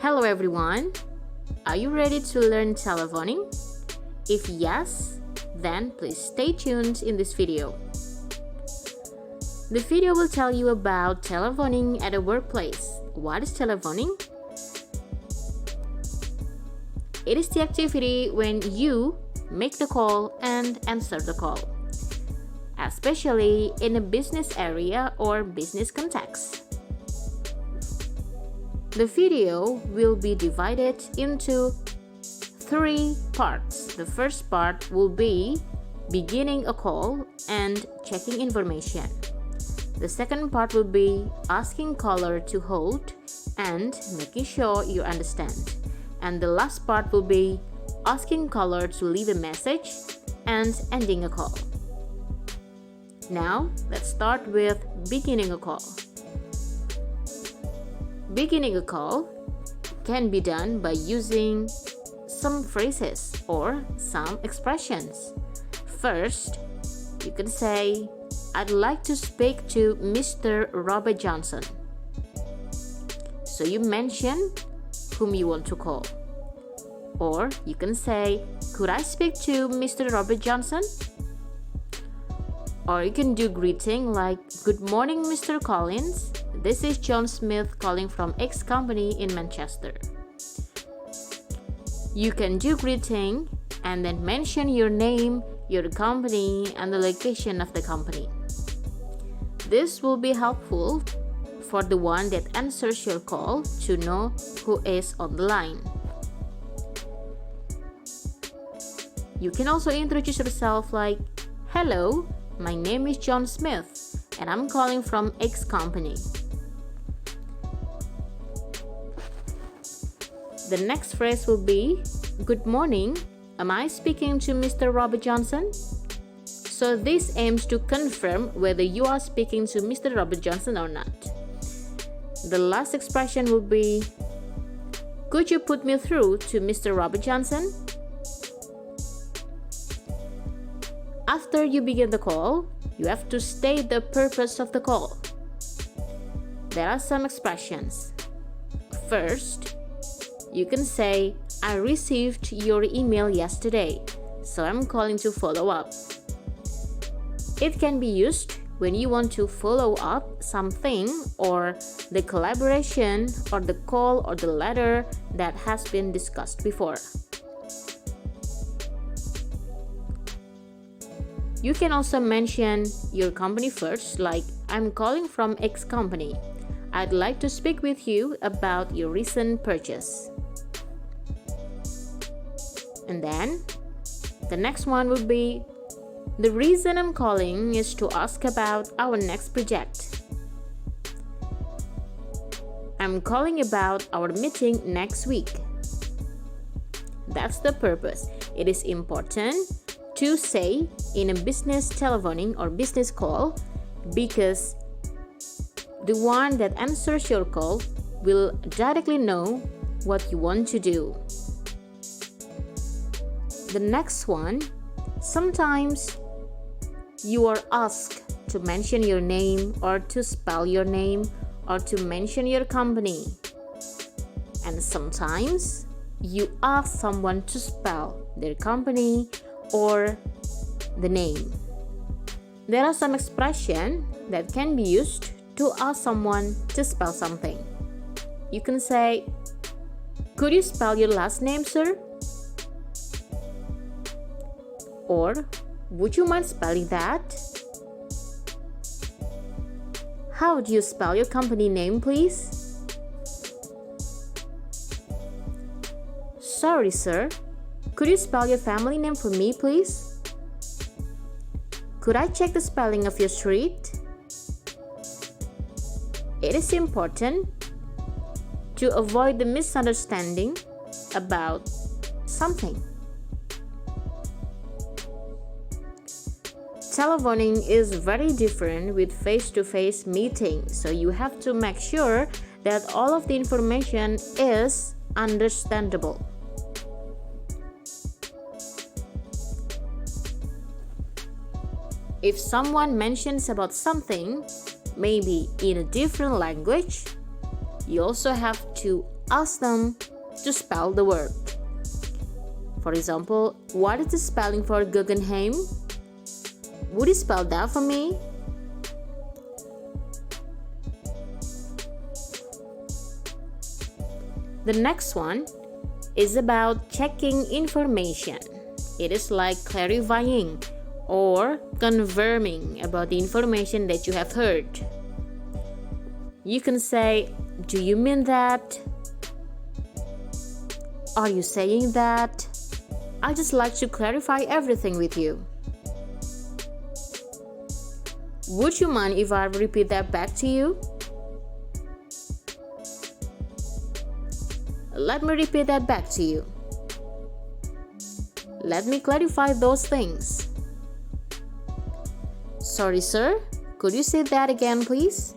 Hello everyone, are you ready to learn telephoning? If yes, then please stay tuned in this video. The video will tell you about telephoning at a workplace. What is telephoning? It is the activity when you make the call and answer the call, especially in a business area or business context. The video will be divided into 3 parts. The first part will be beginning a call and checking information. The second part will be asking caller to hold and making sure you understand. And the last part will be asking caller to leave a message and ending a call. Now, let's start with beginning a call. Beginning a call can be done by using some phrases or some expressions. First, you can say, I'd like to speak to Mr. Robert Johnson. So you mention whom you want to call. Or you can say, could I speak to Mr. Robert Johnson? Or you can do greeting like, good morning Mr. Collins. This is John Smith calling from X company in Manchester. You can do greeting and then mention your name, your company, and the location of the company. This will be helpful for the one that answers your call to know who is on the line. You can also introduce yourself like, hello, my name is John Smith and I'm calling from X company. The next phrase will be, good morning, am I speaking to Mr. Robert Johnson? So this aims to confirm whether you are speaking to Mr. Robert Johnson or not. The last expression will be, could you put me through to Mr. Robert Johnson? After you begin the call, you have to state the purpose of the call. There are some expressions. First, you can say, I received your email yesterday, so I'm calling to follow up. It can be used when you want to follow up something or the collaboration or the call or the letter that has been discussed before. You can also mention your company first, like, I'm calling from X company. I'd like to speak with you about your recent purchase. And then, the next one will be, the reason I'm calling is to ask about our next project. I'm calling about our meeting next week. That's the purpose. It is important to say in a business telephoning or business call because the one that answers your call will directly know what you want to do. The next one, sometimes you are asked to mention your name or to spell your name or to mention your company. And sometimes you ask someone to spell their company or the name. There are some expressions that can be used to ask someone to spell something. You can say, could you spell your last name, sir? Or, would you mind spelling that? How do you spell your company name, please? Sorry, sir. Could you spell your family name for me, please? Could I check the spelling of your street? It is important to avoid the misunderstanding about something. Telephoning is very different with face-to-face meetings, so you have to make sure that all of the information is understandable. If someone mentions about something, maybe in a different language, You also have to ask them to spell the word. For example, what is the spelling for Guggenheim? Would you spell that for me? The next one is about checking information. It is like clarifying or confirming about the information that you have heard. You can say, do you mean that? Are you saying that? I just like to clarify everything with you. Would you mind if I repeat that back to you? Let me repeat that back to you. Let me clarify those things. Sorry, sir. Could you say that again, please?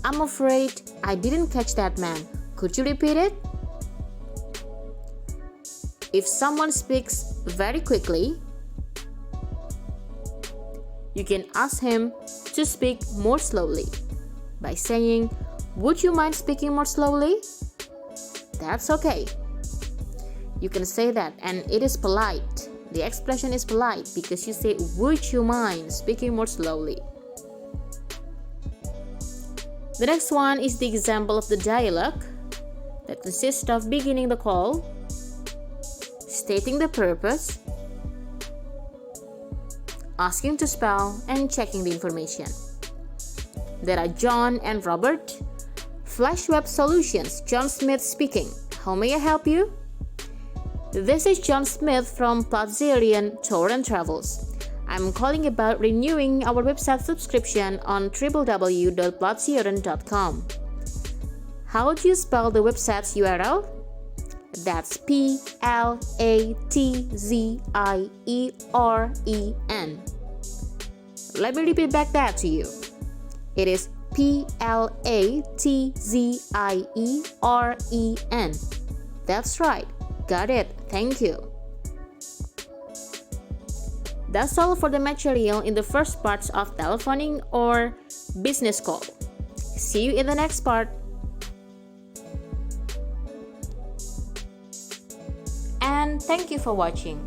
I'm afraid I didn't catch that, man. Could you repeat it? If someone speaks very quickly, you can ask him to speak more slowly by saying, would you mind speaking more slowly? That's okay. You can say that, and it is polite. The expression is polite because you say, would you mind speaking more slowly? The next one is the example of the dialogue that consists of beginning the call, stating the purpose, asking to spell, and checking the information. There are John and Robert. Flash Web Solutions, John Smith speaking. How may I help you? This is John Smith from Platzerian Tour and Travels. I'm calling about renewing our website subscription on www.platzerian.com. How do you spell the website's URL? That's PLATZIEREN. Let me repeat back that to you. It is PLATZIEREN. That's right. Got it. Thank you. That's all for the material in the first parts of telephoning or business call. See you in the next part. And thank you for watching.